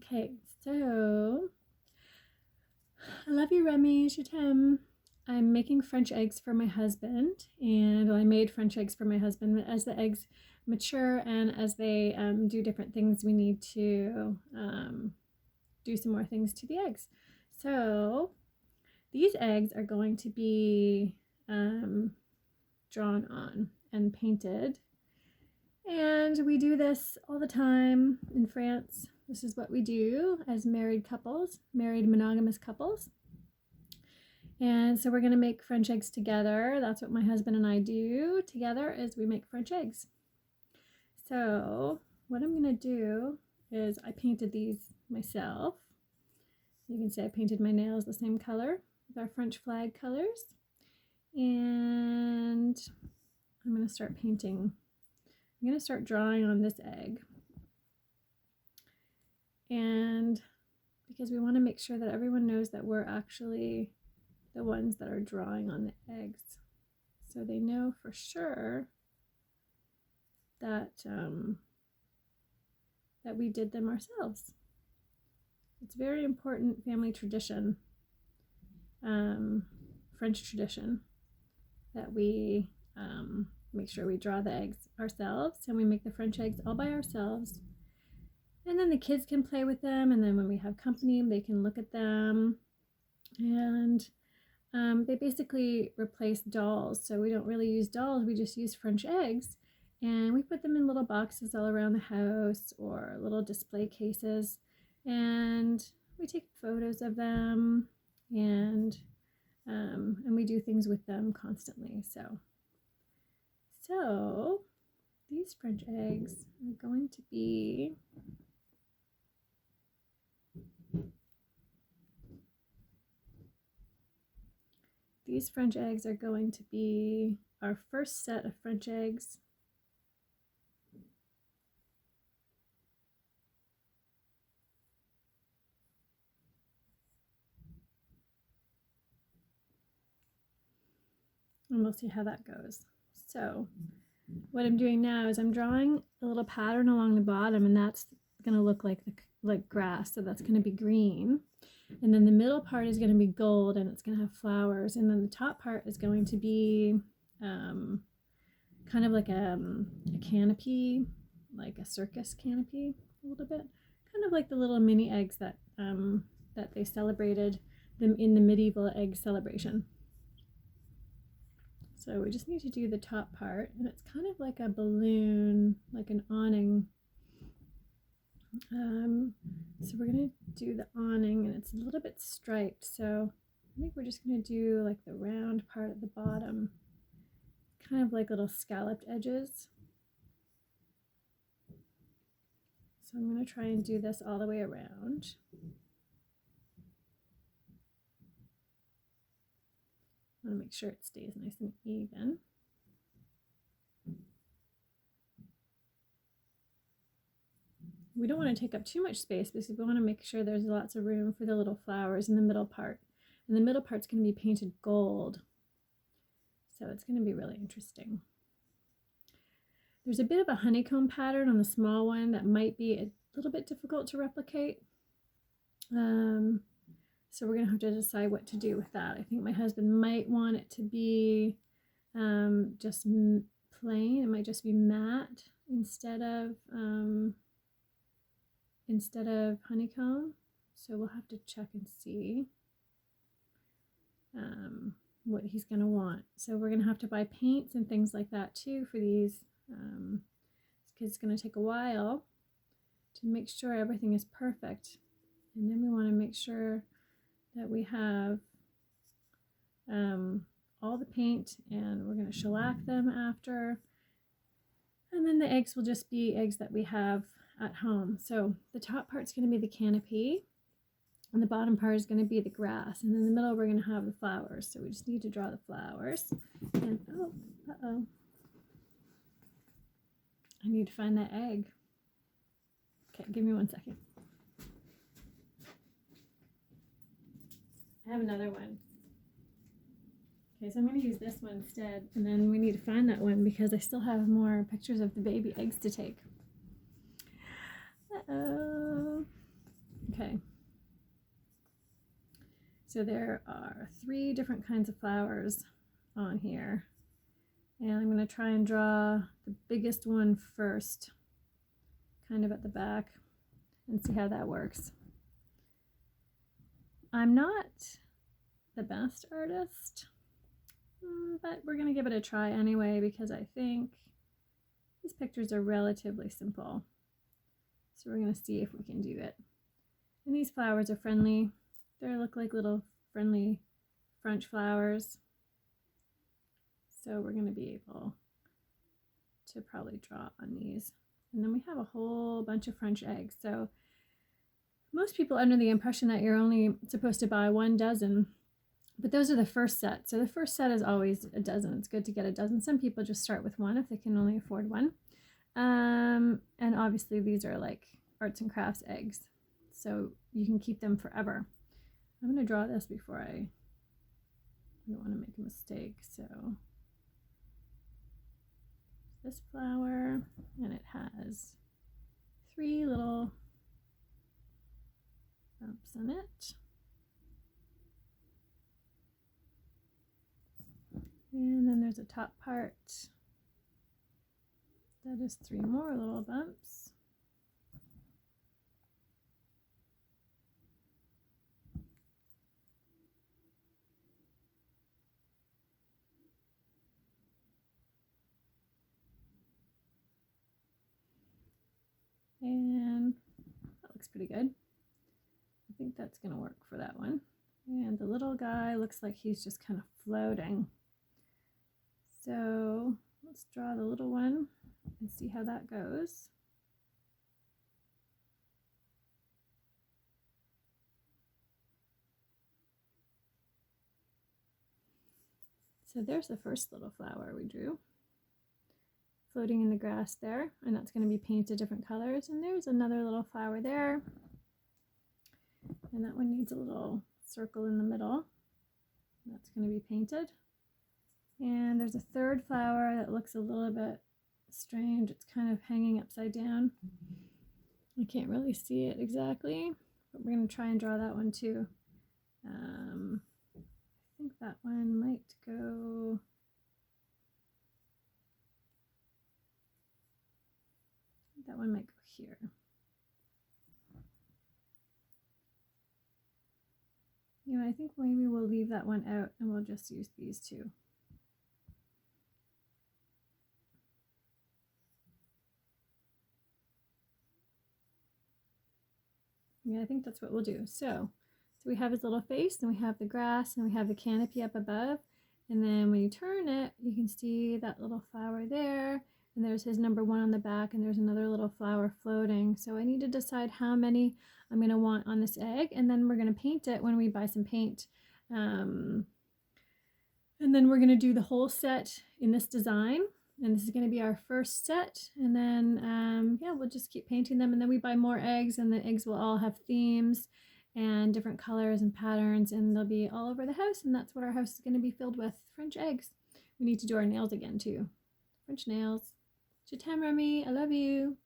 Okay, so I love you, Remy. Je t'aime. I'm making French eggs for my husband, and I made French eggs for my husband. As the eggs mature and as they do different things, we need to do some more things to the eggs. So these eggs are going to be drawn on and painted. And we do this all the time in France. This is what we do as married couples, married monogamous couples. And so we're going to make French eggs together. That's what my husband and I do together, is we make French eggs. So what I'm going to do is I painted these myself. You can see I painted my nails the same color with our French flag colors. And I'm going to start painting. I'm going to start drawing on this egg. And because we want to make sure that everyone knows that we're actually the ones that are drawing on the eggs, so they know for sure that that we did them ourselves. It's very important family tradition, French tradition, that we make sure we draw the eggs ourselves, and we make the French eggs all by ourselves. And then the kids can play with them, and then when we have company, they can look at them. And they basically replace dolls. So we don't really use dolls, we just use French eggs. And we put them in little boxes all around the house or little display cases. And we take photos of them, and we do things with them constantly. So these French eggs are going to be our first set of French eggs. And we'll see how that goes. So what I'm doing now is I'm drawing a little pattern along the bottom, and that's going to look like grass, so that's going to be green. And then the middle part is going to be gold, and it's going to have flowers. And then the top part is going to be kind of like a canopy, like a circus canopy, a little bit, kind of like the little mini eggs that they celebrated them in the medieval egg celebration. So we just need to do the top part, and it's kind of like a balloon, like an awning. So we're going to do the awning, and it's a little bit striped. So I think we're just going to do like the round part at the bottom, kind of like little scalloped edges. So I'm going to try and do this all the way around. I want to make sure it stays nice and even. We don't want to take up too much space because we want to make sure there's lots of room for the little flowers in the middle part. And the middle part's going to be painted gold. So it's going to be really interesting. There's a bit of a honeycomb pattern on the small one that might be a little bit difficult to replicate. So we're going to have to decide what to do with that. I think my husband might want it to be just plain. It might just be matte instead of honeycomb. So we'll have to check and see what he's going to want. So we're going to have to buy paints and things like that too for these, because it's going to take a while to make sure everything is perfect. And then we want to make sure that we have all the paint, and we're going to shellac them after. And then the eggs will just be eggs that we have at home. So the top part's going to be the canopy, and the bottom part is going to be the grass, and in the middle we're going to have the flowers. So we just need to draw the flowers. And I need to find that egg. Okay, give me 1 second. I have another one. Okay, so I'm going to use this one instead, and then we need to find that one because I still have more pictures of the baby eggs to take. Uh-oh. Okay. So there are 3 different kinds of flowers on here. And I'm going to try and draw the biggest one first, kind of at the back, and see how that works. I'm not the best artist, but we're going to give it a try anyway because I think these pictures are relatively simple. So we're going to see if we can do it. And these flowers are friendly. They look like little friendly French flowers. So we're going to be able to probably draw on these. And then we have a whole bunch of French eggs. So most people are under the impression that you're only supposed to buy 1 dozen, but those are the first set. So the first set is always a dozen. It's good to get a dozen. Some people just start with 1 if they can only afford 1. And obviously these are like arts and crafts eggs, so you can keep them forever. I'm going to draw this before I don't want to make a mistake. So this flower, and it has 3 little bumps on it. And then there's a top part that is 3 more little bumps. And that looks pretty good. I think that's going to work for that one. And the little guy looks like he's just kind of floating. So let's draw the little one and see how that goes. So there's the first little flower we drew, floating in the grass there, and that's going to be painted different colors. And there's another little flower there, and that one needs a little circle in the middle. That's going to be painted. And there's a third flower that looks a little bit strange. It's kind of hanging upside down. I can't really see it exactly, but we're going to try and draw that one too. I think that one might go... that one might go here. You know, I think maybe we'll leave that one out and we'll just use these 2. Yeah, I think that's what we'll do. So we have his little face, and we have the grass, and we have the canopy up above. And then when you turn it, you can see that little flower there. And there's his number 1 on the back, and there's another little flower floating. So I need to decide how many I'm going to want on this egg, and then we're going to paint it when we buy some paint. And then we're going to do the whole set in this design. And this is going to be our first set. And then, yeah, we'll just keep painting them. And then we buy more eggs, and the eggs will all have themes and different colors and patterns. And they'll be all over the house. And that's what our house is going to be filled with, French eggs. We need to do our nails again, too. French nails. Je t'aime, Remy. I love you.